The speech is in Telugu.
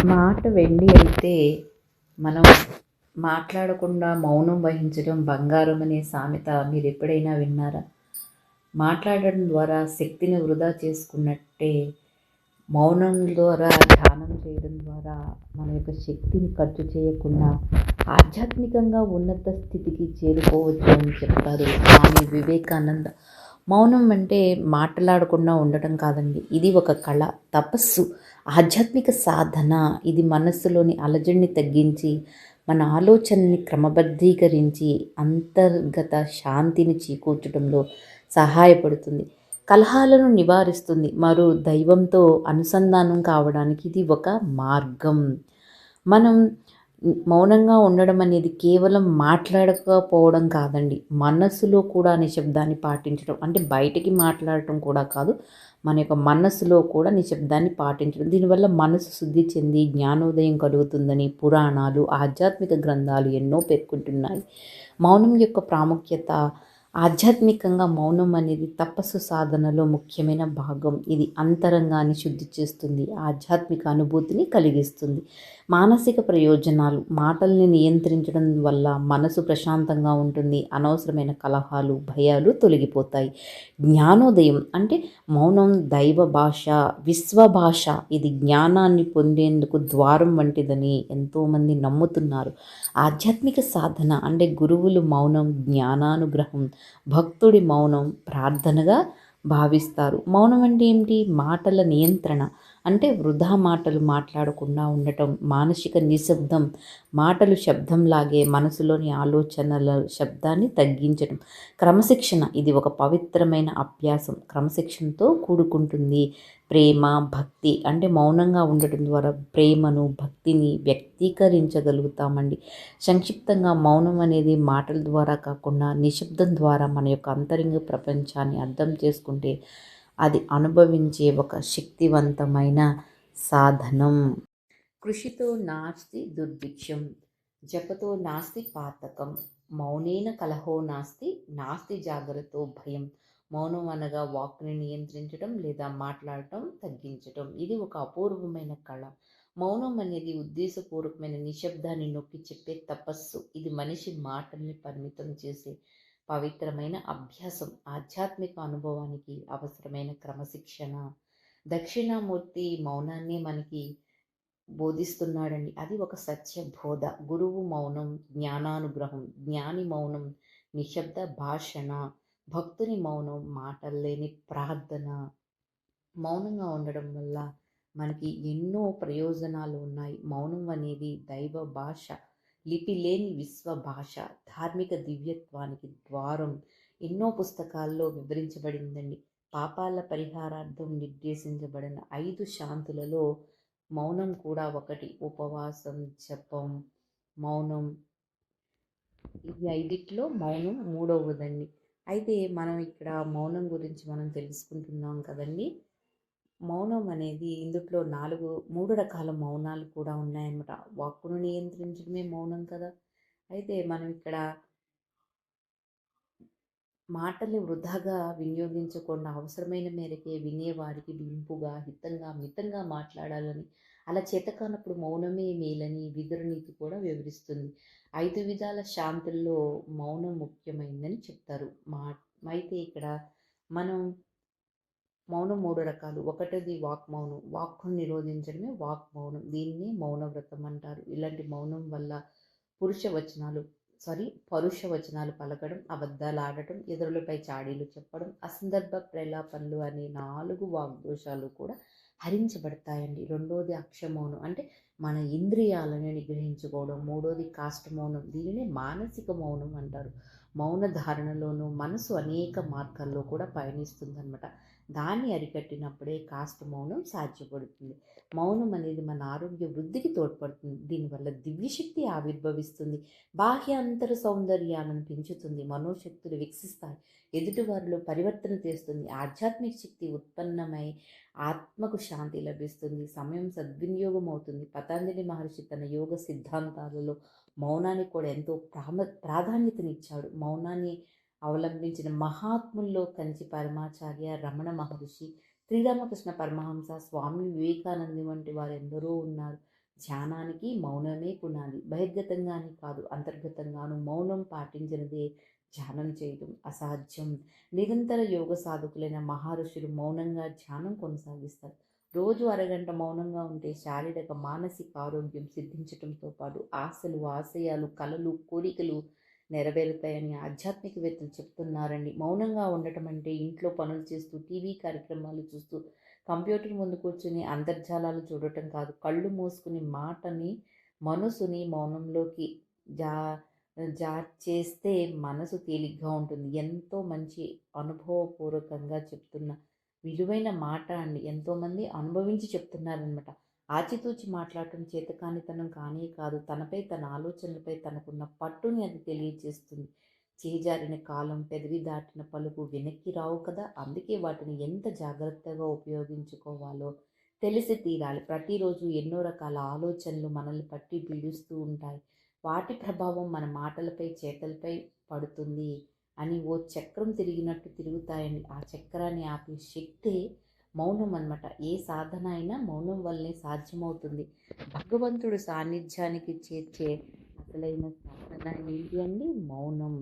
మాట వెండి అయితే మనం మాట్లాడకుండా మౌనం వహించడం బంగారం అనే సామెత మీరు ఎప్పుడైనా విన్నారా? మాట్లాడడం ద్వారా శక్తిని వృధా చేసుకున్నట్టే మౌనం ద్వారా ధ్యానం చేయడం ద్వారా మన యొక్క శక్తిని ఖర్చు చేయకుండా ఆధ్యాత్మికంగా ఉన్నత స్థితికి చేరుకోవచ్చు అని చెప్తారు స్వామి వివేకానంద. మౌనం అంటే మాట్లాడకుండా ఉండటం కాదండి, ఇది ఒక కళ, తపస్సు, ఆధ్యాత్మిక సాధన. ఇది మనస్సులోని అలజడిని తగ్గించి మన ఆలోచనని క్రమబద్ధీకరించి అంతర్గత శాంతిని చేకూర్చడంలో సహాయపడుతుంది. కలహాలను నివారిస్తుంది. మరో దైవంతో అనుసంధానం కావడానికి ఇది ఒక మార్గం. మనం మౌనంగా ఉండడం అనేది కేవలం మాట్లాడకపోవడం కాదండి, మనస్సులో కూడా నిశ్శబ్దాన్ని పాటించడం. అంటే బయటికి మాట్లాడటం కూడా కాదు, మన యొక్క మనస్సులో కూడా నిశ్శబ్దాన్ని పాటించడం. దీనివల్ల మనసు శుద్ధి చెంది జ్ఞానోదయం కలుగుతుందని పురాణాలు, ఆధ్యాత్మిక గ్రంథాలు ఎన్నో పేర్కొంటున్నాయి. మౌనం యొక్క ప్రాముఖ్యత. ఆధ్యాత్మికంగా మౌనం అనేది తపస్సు సాధనలో ముఖ్యమైన భాగం. ఇది అంతరంగాన్ని శుద్ధి చేస్తుంది, ఆధ్యాత్మిక అనుభూతిని కలిగిస్తుంది. మానసిక ప్రయోజనాలు. మాటల్ని నియంత్రించడం వల్ల మనసు ప్రశాంతంగా ఉంటుంది, అనవసరమైన కలహాలు, భయాలు తొలగిపోతాయి. జ్ఞానోదయం అంటే మౌనం దైవ భాష, విశ్వ భాష. ఇది జ్ఞానాన్ని పొందేందుకు ద్వారం వంటిదని ఎంతోమంది నమ్ముతున్నారు. ఆధ్యాత్మిక సాధన అంటే గురువులు మౌనం జ్ఞానానుగ్రహం, భక్తుడి మౌనం ప్రార్థనగా భావిస్తారు. మౌనం అంటే ఏమిటి? మాటల నియంత్రణ. అంటే వృధా మాటలు మాట్లాడకుండా ఉండటం, మానసిక నిశ్శబ్దం. మాటలు శబ్దంలాగే మనసులోని ఆలోచనల శబ్దాన్ని తగ్గించడం. క్రమశిక్షణ. ఇది ఒక పవిత్రమైన అభ్యాసం, క్రమశిక్షణతో కూడుకుంటుంది. ప్రేమ, భక్తి. అంటే మౌనంగా ఉండటం ద్వారా ప్రేమను, భక్తిని వ్యక్తీకరించగలుగుతామండి. సంక్షిప్తంగా మౌనం అనేది మాటల ద్వారా కాకుండా నిశ్శబ్దం ద్వారా మన యొక్క అంతరంగ ప్రపంచాన్ని అర్థం చేసుకుంటే అది అనుభవించే ఒక శక్తివంతమైన సాధనం. కృషితో నాస్తి దుర్భిక్షం, జపతో నాస్తి పాతకం, మౌనేన కలహో నాస్తి, నాస్తి జాగ్రత్తో భయం. మౌనం అనగా వాక్కుని నియంత్రించడం లేదా మాట్లాడటం తగ్గించటం. ఇది ఒక అపూర్వమైన కళ. మౌనం అనేది ఉద్దేశపూర్వకమైన నిశ్శబ్దాన్ని నొక్కి చెప్పే తపస్సు. ఇది మనిషి మాటల్ని పరిమితం చేసే పవిత్రమైన అభ్యాసం. ఆధ్యాత్మిక అనుభవానికి అవసరమైన క్రమశిక్షణ. దక్షిణామూర్తి మౌనాన్ని మనకి బోధిస్తున్నాడండి. అది ఒక సత్య బోధ. గురువు మౌనం జ్ఞానానుగ్రహం, జ్ఞాని మౌనం నిశ్శబ్ద భాషణ, భక్తుని మౌనం మాటల్లేని ప్రార్థన. మౌనంగా ఉండడం వల్ల మనకి ఎన్నో ప్రయోజనాలు ఉన్నాయి. మౌనం అనేది దైవ భాష, లిపి లేని విశ్వ భాష, ధార్మిక దివ్యత్వానికి ద్వారం. ఎన్నో పుస్తకాల్లో వివరించబడిందండి. పాపాల పరిహారార్థం నిర్దేశించబడిన 5 శాంతులలో మౌనం కూడా ఒకటి. ఉపవాసం, జపం, మౌనం. ఈ ఐదిట్లో మౌనం మూడవదండి. అయితే మనం ఇక్కడ మౌనం గురించి మనం తెలుసుకుంటున్నాం కదండి. మౌనం అనేది ఇందులో 3 రకాల మౌనాలు కూడా ఉన్నాయన్నమాట. వాక్కును నియంత్రించడమే మౌనం కదా. అయితే మనం ఇక్కడ మాటల్ని వృధాగా వినియోగించకుండా అవసరమైన మేరకే వినేవారికి వింపుగా, హితంగా, మితంగా మాట్లాడాలని, అలా చేతకానప్పుడు మౌనమే మేలని విదురనీతి కూడా వివరిస్తుంది. 5 విధాల శాంతుల్లో మౌనం ముఖ్యమైనదని చెప్తారు. అయితే ఇక్కడ మనం మౌనం 3 రకాలు. ఒకటిది వాక్ మౌనం. వాక్కును నిరోధించడమే వాక్ మౌనం. దీన్ని మౌన వ్రతం అంటారు. ఇలాంటి మౌనం వల్ల పురుష వచనాలు పరుష వచనాలు పలకడం, అబద్ధాలు ఆడటం, ఇతరులపై చాడీలు చెప్పడం, అసందర్భ ప్రలాపనలు అనే 4 వాగ్దోషాలు కూడా హరించబడతాయండి. రెండోది అక్షమౌనం. అంటే మన ఇంద్రియాలను నిగ్రహించుకోవడం. మూడోది కాష్ట మౌనం. దీనినే మానసిక మౌనం అంటారు. మౌన ధారణలోనూ మనసు అనేక మార్గాల్లో కూడా పయనిస్తుందన్నమాట. దాన్ని అరికట్టినప్పుడే కాస్త మౌనం సాధ్యపడుతుంది. మౌనం అనేది మన ఆరోగ్య వృద్ధికి తోడ్పడుతుంది. దీనివల్ల దివ్యశక్తి ఆవిర్భవిస్తుంది, బాహ్య అంతర సౌందర్యాలను పెంచుతుంది, మనోశక్తులు వికసిస్తాయి, ఎదుటివారిలో పరివర్తన తెస్తుంది, ఆధ్యాత్మిక శక్తి ఉత్పన్నమై ఆత్మకు శాంతి లభిస్తుంది, సమయం సద్వినియోగం అవుతుంది. పతంజలి మహర్షి తన యోగ సిద్ధాంతాలలో మౌనానికి కూడా ఎంతో ప్రాధాన్యతనిచ్చాడు. మౌనాన్ని అవలంబించిన మహాత్ముల్లో కంచి పరమాచార్య, రమణ మహర్షి, శ్రీరామకృష్ణ పరమహంస, స్వామి వివేకానంద వంటి వారు ఎందరో ఉన్నారు. ధ్యానానికి మౌనమే పునాది. బహిర్గతంగానే కాదు, అంతర్గతంగాను మౌనం పాటించినదే ధ్యానం చేయడం అసాధ్యం. నిరంతర యోగ సాధకులైన మహర్షులు మౌనంగా ధ్యానం కొనసాగిస్తారు. రోజు అరగంట మౌనంగా ఉంటే శారీరక, మానసిక ఆరోగ్యం సిద్ధించడంతో పాటు ఆశలు, ఆశయాలు, కలలు, కోరికలు నెరవేరుతాయని ఆధ్యాత్మికవేత్తలు చెప్తున్నారండి. మౌనంగా ఉండటం అంటే ఇంట్లో పనులు చేస్తూ, టీవీ కార్యక్రమాలు చూస్తూ, కంప్యూటర్ ముందు కూర్చుని అంతర్జాలాలు చూడటం కాదు. కళ్ళు మూసుకుని మాటని, మనసుని మౌనంలోకి జా చేస్తే మనసు తేలిగ్గా ఉంటుంది. ఎంతో మంచి అనుభవపూర్వకంగా చెప్తున్న విలువైన మాట అండి. ఎంతోమంది అనుభవించి చెప్తున్నారనమాట. ఆచితూచి మాట్లాడటం చేతకానితనం కానే కాదు. తనపై, తన ఆలోచనలపై తనకున్న పట్టుని అది తెలియజేస్తుంది. చేజారిన కాలం, పెదవి దాటిన పలుకు వెనక్కి రావు కదా! అందుకే వాటిని ఎంత జాగ్రత్తగా ఉపయోగించుకోవాలో తెలిసి తీరాలి. ప్రతిరోజు ఎన్నో రకాల ఆలోచనలు మనల్ని పట్టి పీడిస్తూ ఉంటాయి. వాటి ప్రభావం మన మాటలపై, చేతలపై పడుతుంది అని ఓ చక్రం తిరిగినట్టు తిరుగుతాయండి. ఆ చక్రాన్ని ఆపే శక్తే మౌనం అన్నమాట. ఏ సాధన అయినా మౌనం వల్లనే సాధ్యమవుతుంది. భగవంతుడు సాన్నిధ్యానికి చేర్చే అసలైన సాధన ఏంటి అండి? మౌనం.